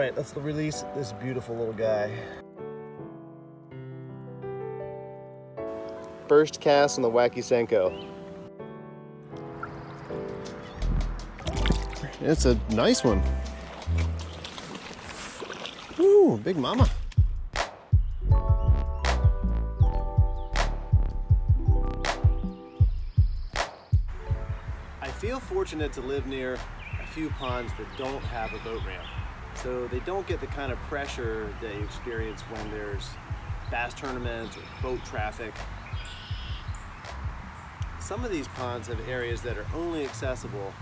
right, let's release this beautiful little guy. First cast on the wacky senko. It's a nice one. Ooh, big mama. I feel fortunate to live near a few ponds that don't have a boat ramp, so they don't get the kind of pressure that you experience when there's bass tournaments or boat traffic. Some of these ponds have areas that are only accessible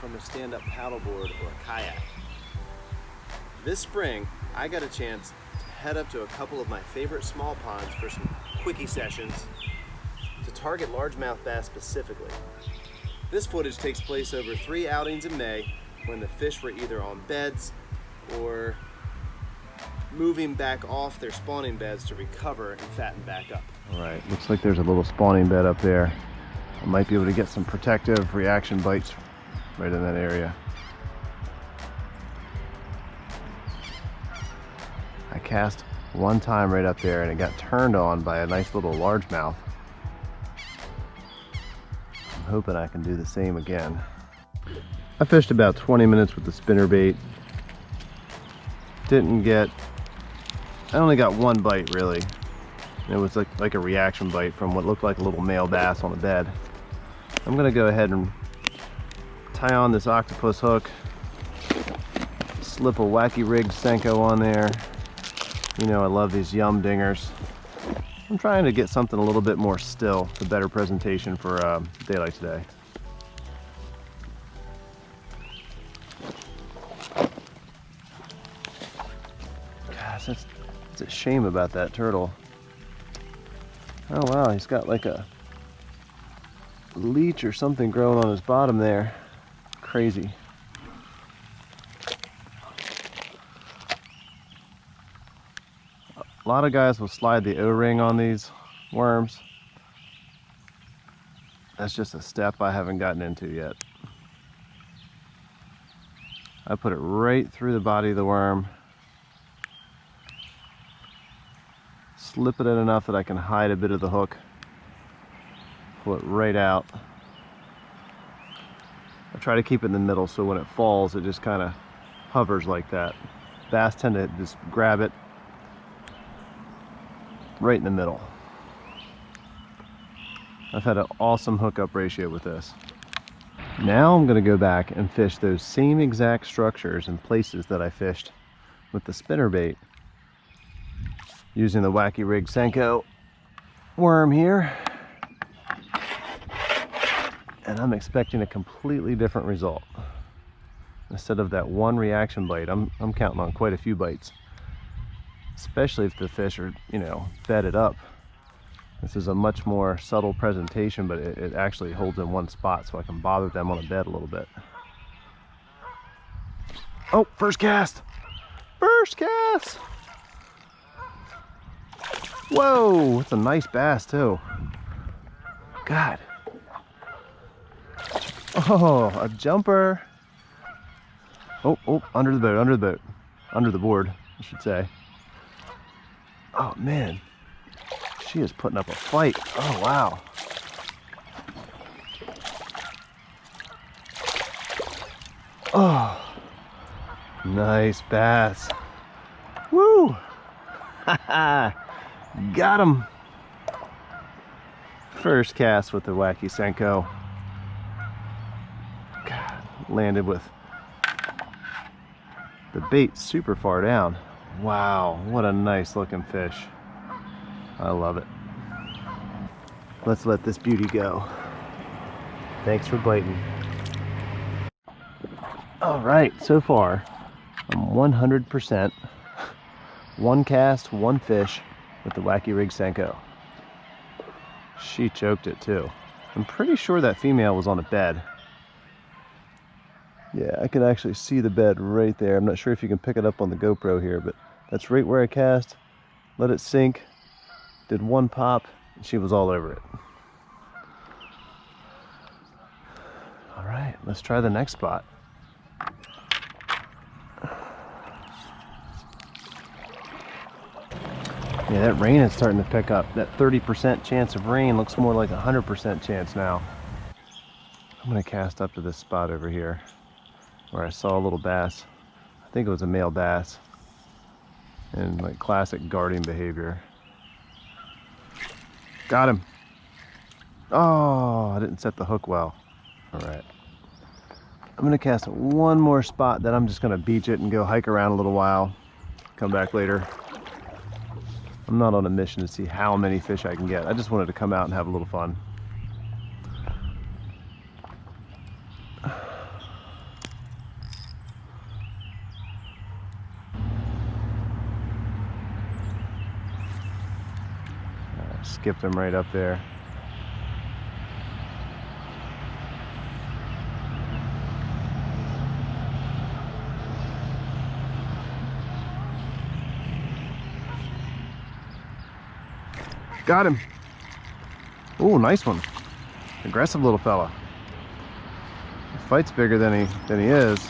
from a stand-up paddleboard or a kayak. This spring, I got a chance to head up to a couple of my favorite small ponds for some quickie sessions to target largemouth bass specifically. This footage takes place over 3 outings in May when the fish were either on beds or moving back off their spawning beds to recover and fatten back up. All right, looks like there's a little spawning bed up there. I might be able to get some protective reaction bites right in that area. I cast one time right up there and it got turned on by a nice little largemouth. I'm hoping I can do the same again. I fished about 20 minutes with the spinnerbait. I only got one bite really. It was like a reaction bite from what looked like a little male bass on the bed. I'm gonna go ahead and tie on this octopus hook, slip a wacky rig senko on there. You know I love these yum dingers. I'm trying to get something a little bit more still, for better presentation for a day like today. Gosh, that's a shame about that turtle. Oh wow, he's got like a leech or something growing on his bottom there. Crazy. A lot of guys will slide the O-ring on these worms. That's just a step I haven't gotten into yet. I put it right through the body of the worm, slip it in enough that I can hide a bit of the hook, pull it right out. I try to keep it in the middle so when it falls it just kind of hovers like that. Bass tend to just grab it right in the middle. I've had an awesome hookup ratio with this. Now I'm going to go back and fish those same exact structures and places that I fished with the spinnerbait using the wacky rig senko worm here. And I'm expecting a completely different result. Instead of that one reaction bite, I'm counting on quite a few bites. Especially if the fish are, you know, bedded up. This is a much more subtle presentation, but it actually holds in one spot so I can bother them on a bed a little bit. Oh, first cast! First cast! Whoa, it's a nice bass too. God. Oh, a jumper. Oh, under the boat, under the board, I should say. Oh man, she is putting up a fight. Oh wow. Oh, nice bass. Woo! Haha, got him. First cast with the wacky senko. God, landed with the bait super far down. Wow, what a nice looking fish. I love it. Let's let this beauty go. Thanks for biting. All right, so far I'm 100%. One cast, one fish with the wacky rig senko. She choked it too. I'm pretty sure that female was on a bed. Yeah, I can actually see the bed right there. I'm not sure if you can pick it up on the GoPro here, but that's right where I cast. Let it sink. Did one pop, and she was all over it. All right, let's try the next spot. Yeah, that rain is starting to pick up. That 30% chance of rain looks more like a 100% chance now. I'm gonna cast up to this spot over here where I saw a little bass. I think it was a male bass. And like classic guarding behavior. Got him. Oh, I didn't set the hook well. All right. I'm gonna cast at one more spot, then I'm just gonna beach it and go hike around a little while. Come back later. I'm not on a mission to see how many fish I can get. I just wanted to come out and have a little fun. Skipped him right up there. Got him. Ooh, nice one. Aggressive little fella. The fight's bigger than he is.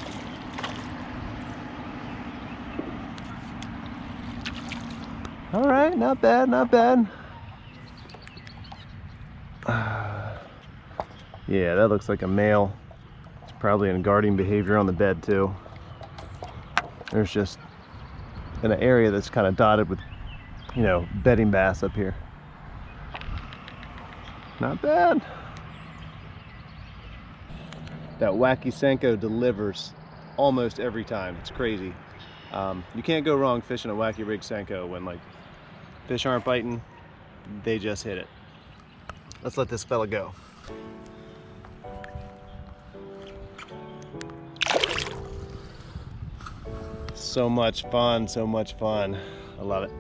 All right, not bad, not bad. Yeah, that looks like a male. It's probably in guarding behavior on the bed too. There's just an area that's kind of dotted with, you know, bedding bass up here. Not bad. That wacky senko delivers almost every time. It's crazy. You can't go wrong fishing a wacky rig senko when like fish aren't biting, they just hit it. Let's let this fella go. So much fun, so much fun. I love it.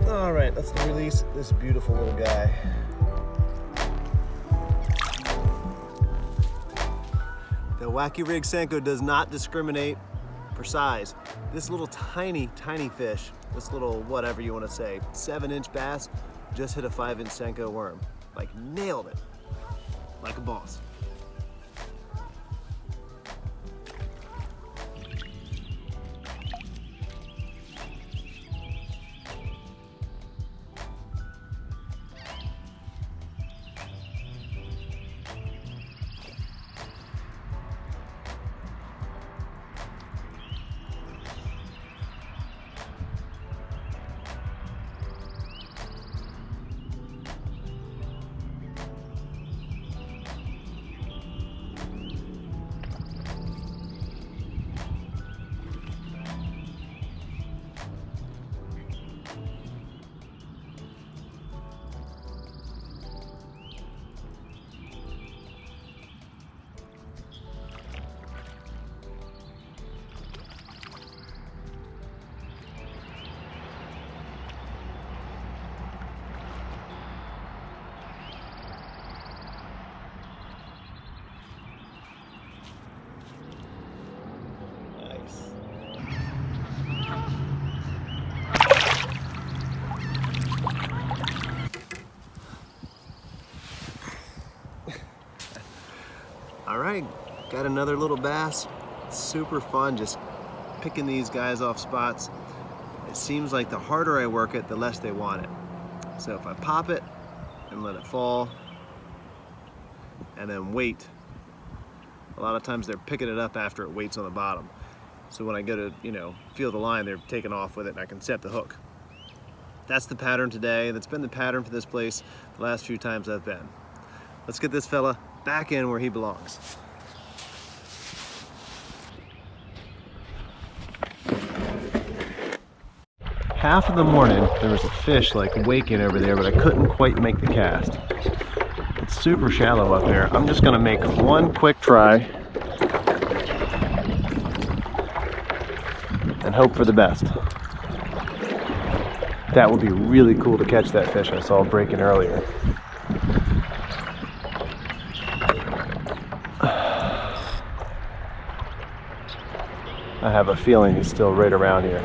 All right, let's release this beautiful little guy. The wacky rig senko does not discriminate for size. This little tiny, tiny fish, this little whatever you want to say, 7-inch bass, just hit a 5-inch senko worm. Like nailed it, like a boss. All right, got another little bass. Super fun just picking these guys off spots. It seems like the harder I work it, the less they want it. So if I pop it and let it fall and then wait, a lot of times they're picking it up after it waits on the bottom. So when I go to, feel the line, they're taking off with it and I can set the hook. That's the pattern today. That's been the pattern for this place the last few times I've been. Let's get this fella back in where he belongs. half of the morning there was a fish like waking over there, but I couldn't quite make the cast. It's super shallow up here. I'm just gonna make one quick try and hope for the best. That would be really cool to catch that fish I saw breaking earlier. I have a feeling he's still right around here.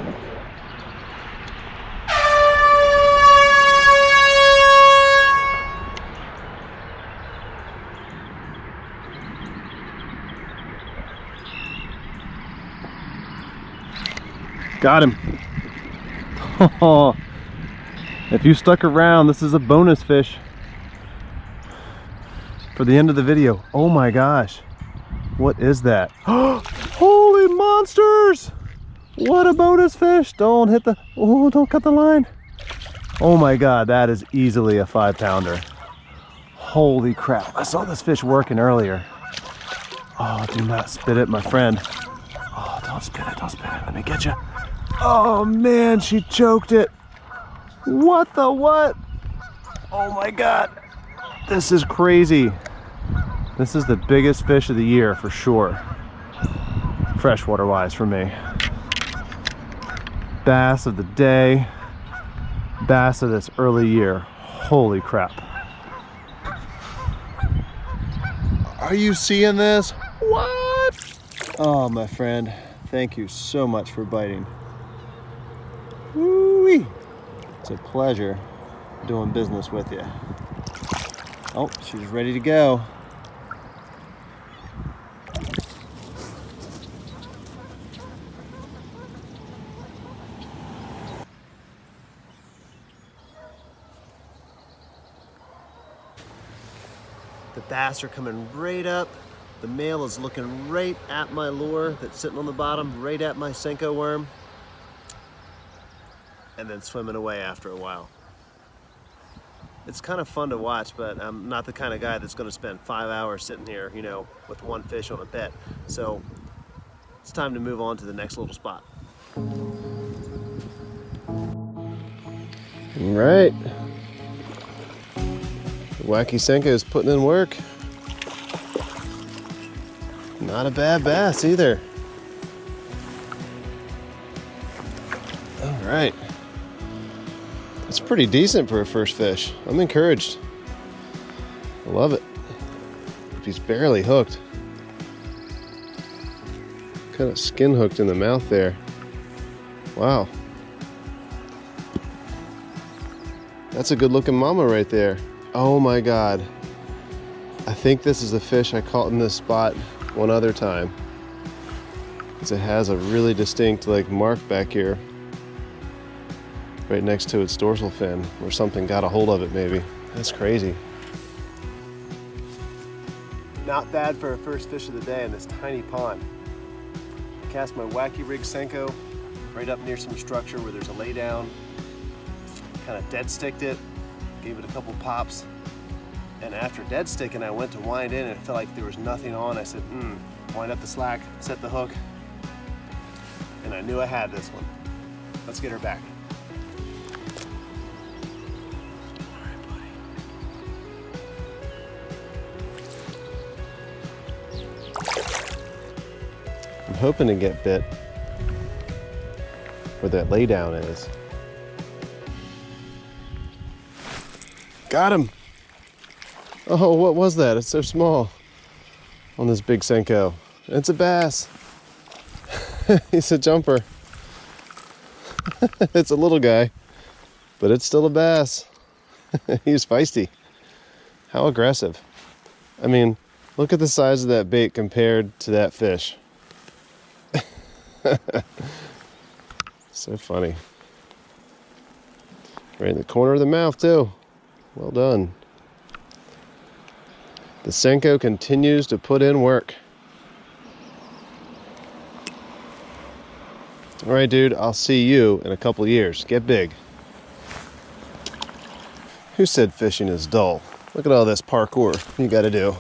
Got him. If you stuck around, this is a bonus fish for the end of the video. Oh my gosh. What is that? Holy monsters! What a bonus fish! Don't hit the, oh, don't cut the line. Oh my God, that is easily a 5-pounder. Holy crap, I saw this fish working earlier. Oh, do not spit it, my friend. Oh, don't spit it, don't spit it. Let me get you. Oh man, she choked it. What the what? Oh my God, this is crazy. This is the biggest fish of the year for sure. Freshwater wise for me. Bass of the day. Bass of this early year. Holy crap. Are you seeing this? What? Oh, my friend, thank you so much for biting. Woo-wee. It's a pleasure doing business with you. Oh, she's ready to go. The bass are coming right up. The male is looking right at my lure that's sitting on the bottom, right at my senko worm, and then swimming away after a while. It's kind of fun to watch, but I'm not the kind of guy that's going to spend 5 hours sitting here, you know, with one fish on a bit. So it's time to move on to the next little spot. All right. Wacky Senko is putting in work. Not a bad bass either. All right. It's pretty decent for a first fish. I'm encouraged. I love it. He's barely hooked. Kind of skin hooked in the mouth there. Wow. That's a good looking mama right there. Oh my God. I think this is a fish I caught in this spot one other time. Because it has a really distinct like mark back here. Right next to its dorsal fin, or something got a hold of it maybe. That's crazy. Not bad for a first fish of the day in this tiny pond. I cast my wacky rig Senko right up near some structure where there's a lay down. Kind of dead sticked it, gave it a couple pops. And after dead sticking, I went to wind in and it felt like there was nothing on. I said, wind up the slack, set the hook. And I knew I had this one. Let's get her back. I'm hoping to get bit where that lay down is. Got him. Oh, what was that? It's so small on this big Senko. It's a bass. He's a jumper. It's a little guy, but it's still a bass. He's feisty. How aggressive. I mean, look at the size of that bait compared to that fish. So funny. Right in the corner of the mouth too. Well done. The Senko continues to put in work. All right, dude, I'll see you in a couple years. Get big. Who said fishing is dull? Look at all this parkour you gotta do.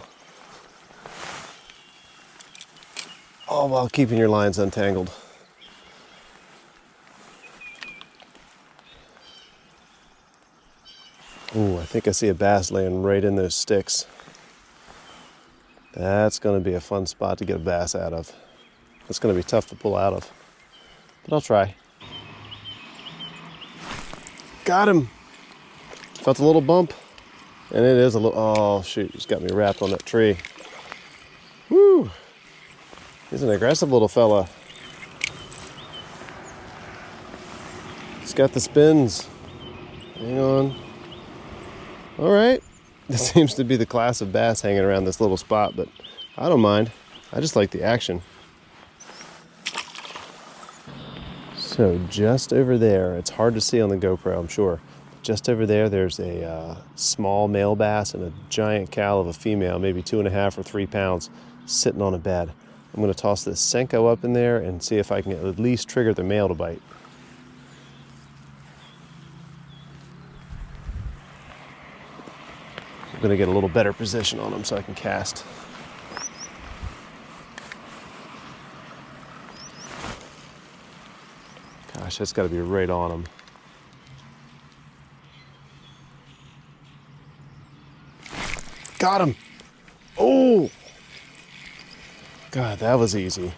All while keeping your lines untangled. Ooh, I think I see a bass laying right in those sticks. That's going to be a fun spot to get a bass out of. It's going to be tough to pull out of, but I'll try. Got him. Felt a little bump, and it is a little, oh shoot, he's got me wrapped on that tree. Woo! He's an aggressive little fella. He's got the spins. Hang on. All right. This seems to be the class of bass hanging around this little spot, but I don't mind. I just like the action. So just over there, it's hard to see on the GoPro, I'm sure. Just over there, there's a small male bass and a giant cow of a female, maybe 2.5 or 3 pounds, sitting on a bed. I'm going to toss this senko up in there and see if I can at least trigger the male to bite. I'm going to get a little better position on him so I can cast. Gosh, that's got to be right on him. Got him! Oh! God, that was easy.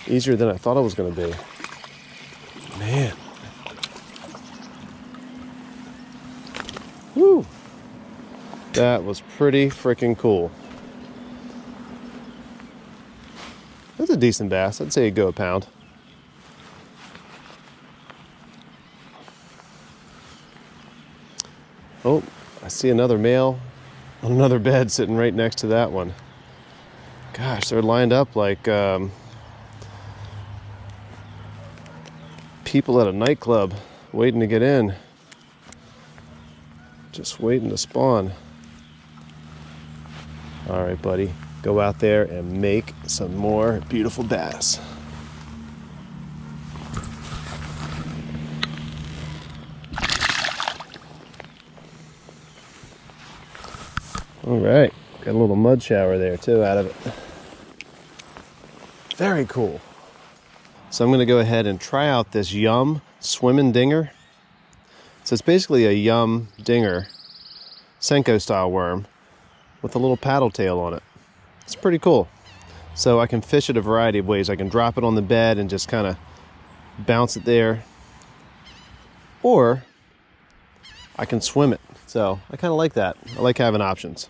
Easier than I thought it was going to be. Man. Woo! That was pretty freaking cool. That's a decent bass. I'd say it'd go a pound. Oh, I see another male on another bed sitting right next to that one. Gosh, they're lined up like people at a nightclub waiting to get in. Just waiting to spawn. All right, buddy, go out there and make some more beautiful bass. All right, got a little mud shower there too out of it. Very cool. So I'm gonna go ahead and try out this Yum swimmin dinger. So it's basically a Yum dinger, senko style worm, with a little paddle tail on it. It's pretty cool. So I can fish it a variety of ways. I can drop it on the bed and just kind of bounce it there, or I can swim it. So I kind of like that. I like having options.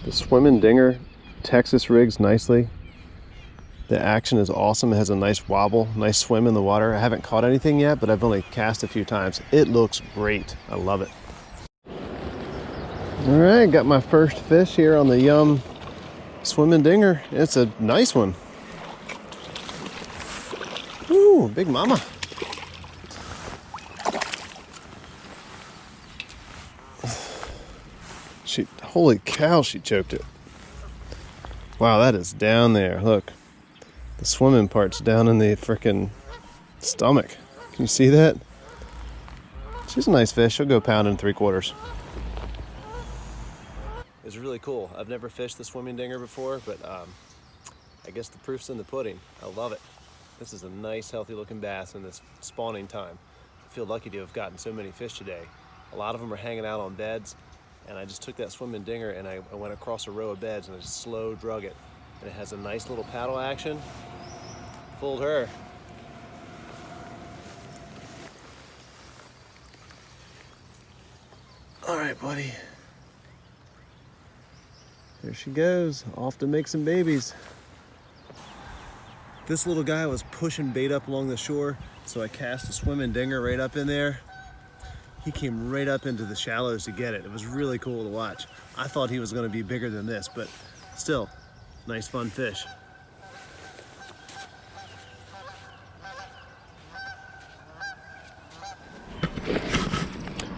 The swimmin dinger Texas rigs nicely. The action is awesome. It has a nice wobble, nice swim in the water. I haven't caught anything yet, but I've only cast a few times. It looks great. I love it. All right, got my first fish here on the Yum swimmin dinger. It's a nice one. Ooh, big mama. Holy cow, she choked it. Wow, that is down there. Look, the swimming part's down in the frickin' stomach. Can you see that? She's a nice fish. She'll go 1.75 pounds. It's really cool. I've never fished the swimming dinger before, but I guess the proof's in the pudding. I love it. This is a nice, healthy looking bass in this spawning time. I feel lucky to have gotten so many fish today. A lot of them are hanging out on beds, and I just took that swimming dinger and I went across a row of beds and I just slow drug it. And it has a nice little paddle action. Fooled her. All right, buddy. There she goes, off to make some babies. This little guy was pushing bait up along the shore, so I cast a swimming dinger right up in there. He came right up into the shallows to get it. It was really cool to watch. I thought he was going to be bigger than this, but still, nice fun fish.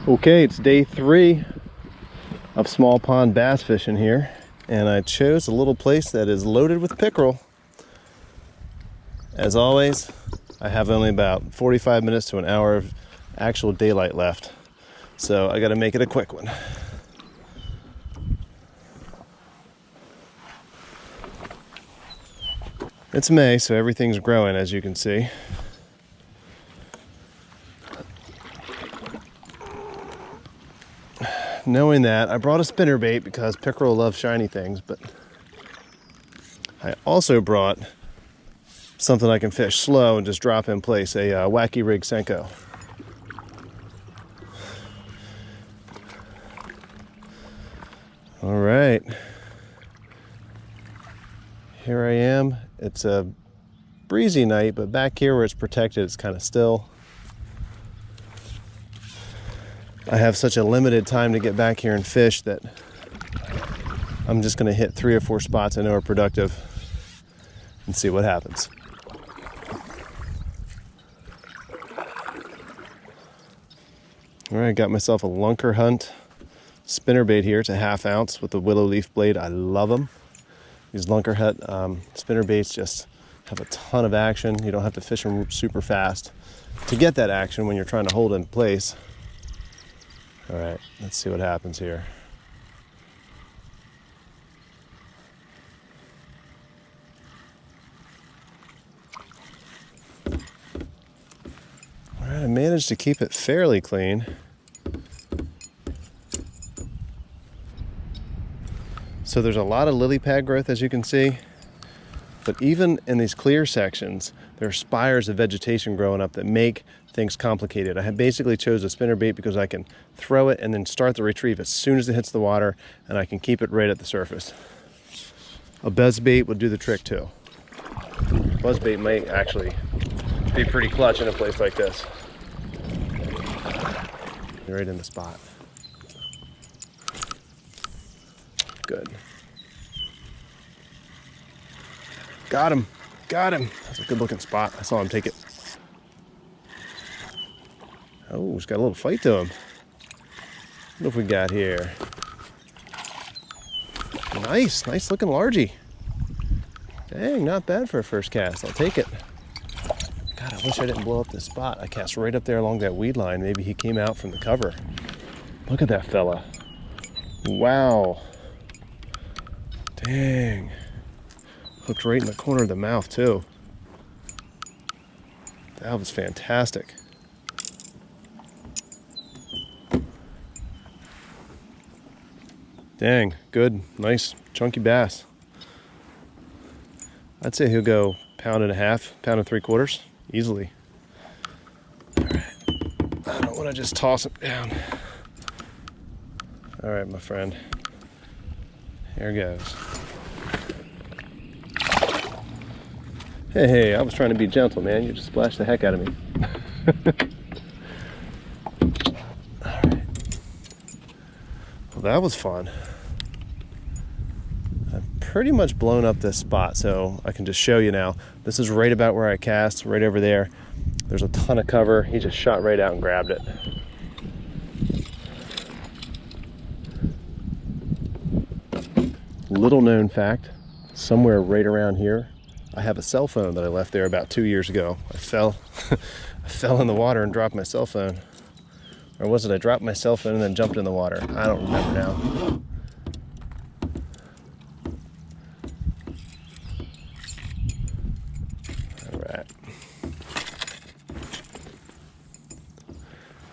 Okay, it's day 3 of small pond bass fishing here, and I chose a little place that is loaded with pickerel. As always, I have only about 45 minutes to an hour of actual daylight left, so I got to make it a quick one. It's May, so everything's growing, as you can see. knowing that, I brought a spinnerbait because pickerel love shiny things, but I also brought something I can fish slow and just drop in place, a wacky rig senko. All right, here I am. It's a breezy night, but back here where it's protected, it's kind of still. I have such a limited time to get back here and fish that I'm just gonna hit 3 or 4 spots I know are productive and see what happens. All right, got myself a lunker hunt spinnerbait here. It's a 1/2 ounce with a willow leaf blade. I love them. These lunker hunt spinnerbaits just have a ton of action. You don't have to fish them super fast to get that action when you're trying to hold in place. All right, let's see what happens here. All right, I managed to keep it fairly clean. So there's a lot of lily pad growth, as you can see, but even in these clear sections, there are spires of vegetation growing up that make things complicated. I basically chose a spinnerbait because I can throw it and then start the retrieve as soon as it hits the water, and I can keep it right at the surface. A buzzbait would do the trick too. Buzzbait might actually be pretty clutch in a place like this. Right in the spot. Good. Got him. Got him. That's a good looking spot. I saw him take it. Oh, he's got a little fight to him. What have we got here? Nice. Nice looking largie. Dang, not bad for a first cast. I'll take it. God, I wish I didn't blow up this spot. I cast right up there along that weed line. Maybe he came out from the cover. Look at that fella. Wow. Dang. Hooked right in the corner of the mouth too. That was fantastic. Dang, good, nice, chunky bass. I'd say he'll go 1.5 pounds, 1 3/4, easily. All right, I don't want to just toss him down. All right, my friend, here goes. Hey, I was trying to be gentle, man. You just splashed the heck out of me. All right. Well, that was fun. I've pretty much blown up this spot, so I can just show you now. This is right about where I cast, right over there. There's a ton of cover. He just shot right out and grabbed it. Little known fact, somewhere right around here, I have a cell phone that I left there about 2 years ago. I fell in the water and dropped my cell phone. Or was it I dropped my cell phone and then jumped in the water? I don't remember now. All right.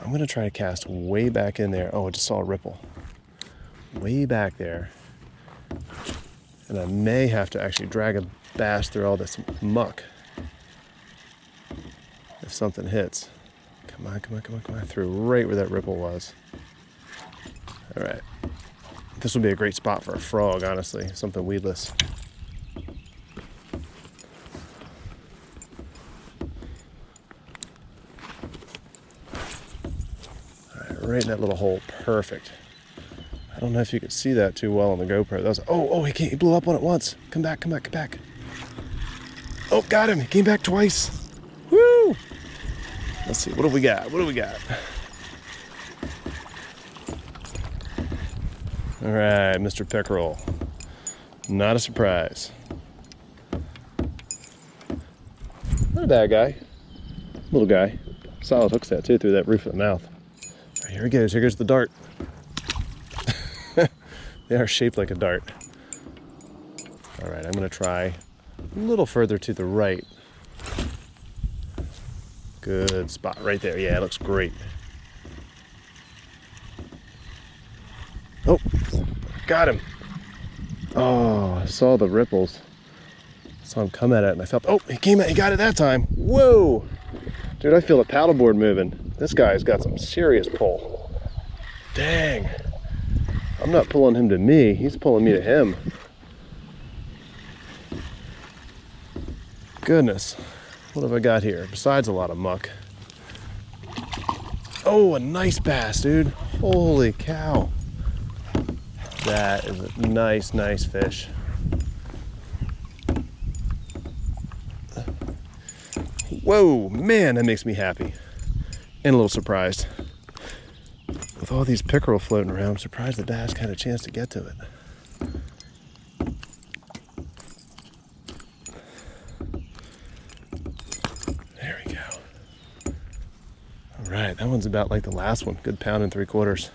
I'm gonna try to cast way back in there. Oh, I just saw a ripple. Way back there. And I may have to actually drag a bass through all this muck if something hits. Come on, come on, come on, come on. I threw right where that ripple was. All right. This would be a great spot for a frog, honestly. Something weedless. All right, right in that little hole. Perfect. I don't know if you could see that too well on the GoPro. That was, oh, he blew up on it once. Come back, come back, come back. Oh, got him. He came back twice. Woo! Let's see. What have we got? What do we got? All right, Mr. Pickerel. Not a surprise. Not a bad guy. Little guy. Solid hook set too through that roof of the mouth. All right, here he goes. Here goes the dart. They are shaped like a dart. All right, I'm gonna try a little further to the right. Good spot right there. Yeah, it looks great. Oh, got him. Oh, I saw the ripples. Saw him come at it and I felt, oh, he got it that time. Whoa. Dude, I feel the paddleboard moving. This guy's got some serious pull. Dang. I'm not pulling him to me, he's pulling me to him. Goodness. What have I got here? Besides a lot of muck. Oh, a nice bass, dude. Holy cow. That is a nice, nice fish. Whoa, man, that makes me happy. And a little surprised. With all these pickerel floating around, I'm surprised the bass had a chance to get to it. There we go. All right, that one's about like the last one. Good 1 3/4 pounds.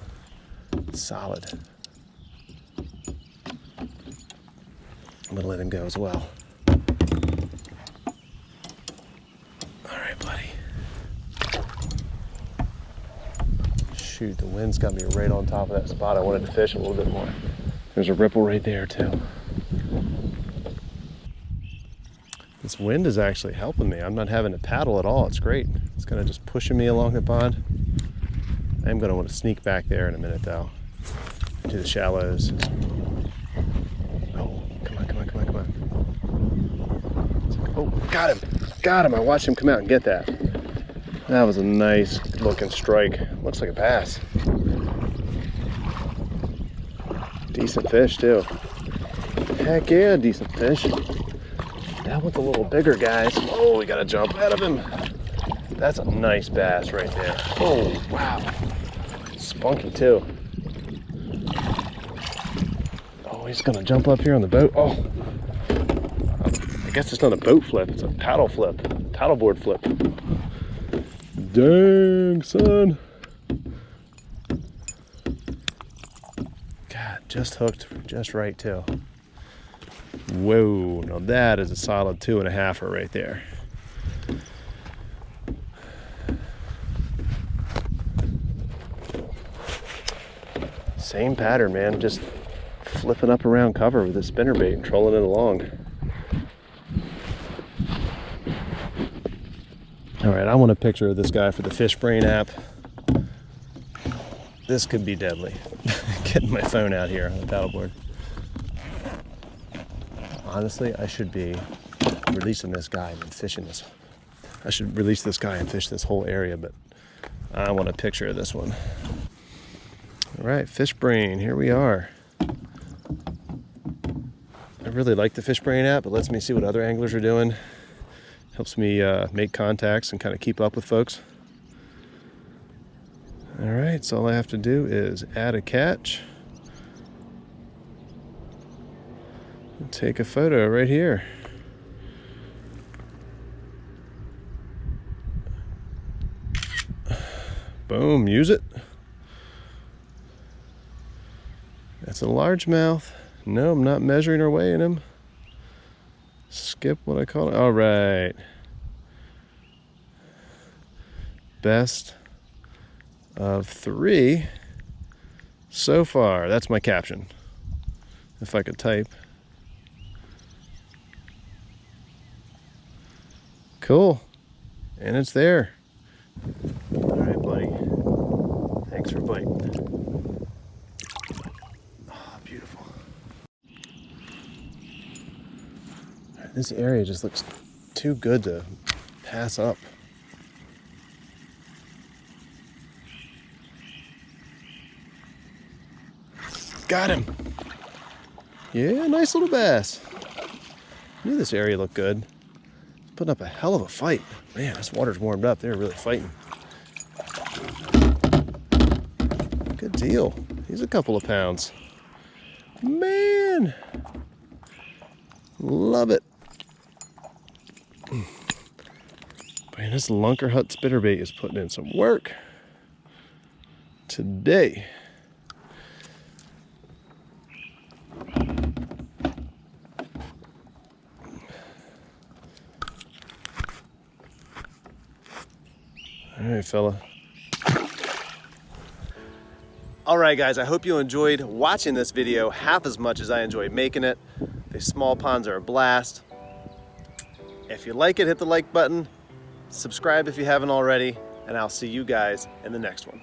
Solid. I'm gonna let him go as well. All right, buddy. Shoot, the wind's got me right on top of that spot. I wanted to fish a little bit more. There's a ripple right there too. This wind is actually helping me. I'm not having to paddle at all. It's great. It's kind of just pushing me along the pond. I'm gonna want to sneak back there in a minute though, to the shallows. Oh, come on, come on, come on, come on. Oh, got him. Got him. I watched him come out and get that. That was a nice looking strike. Looks like a bass. Decent fish too. Heck yeah, decent fish. That one's a little bigger, guys. Oh, we gotta jump out of him. That's a nice bass right there. Oh, wow. Spunky too. Oh, he's gonna jump up here on the boat. Oh, I guess it's not a boat flip, it's a paddle flip, paddleboard flip. Dang, son. God, just hooked just right too. Whoa, now that is a solid 2.5-er right there. Same pattern, man, just flipping up around cover with a spinnerbait and trolling it along. All right, I want a picture of this guy for the Fish Brain app. This could be deadly. Getting my phone out here on the paddleboard. Honestly, I should be releasing this guy and fishing this. I should release this guy and fish this whole area, but I want a picture of this one. All right, Fish Brain, here we are. I really like the Fish Brain app. It lets me see what other anglers are doing. Helps me make contacts and kind of keep up with folks. All right, so all I have to do is add a catch. And take a photo right here. Boom, use it. That's a largemouth. No, I'm not measuring or weighing him. Skip what I call it. All right. Best of 3 so far. That's my caption. If I could type. Cool. And it's there. All right, buddy. Thanks for biting. Oh, beautiful. This area just looks too good to pass up. Got him. Yeah, nice little bass. Knew this area looked good. Putting up a hell of a fight. Man, this water's warmed up. They're really fighting. Good deal. He's a couple of pounds. Man. Love it. Man, this Lunker Hut spinnerbait is putting in some work today. All right, fella. All right, guys, I hope you enjoyed watching this video half as much as I enjoyed making it. These small ponds are a blast. If you like it, hit the like button, subscribe if you haven't already, and I'll see you guys in the next one.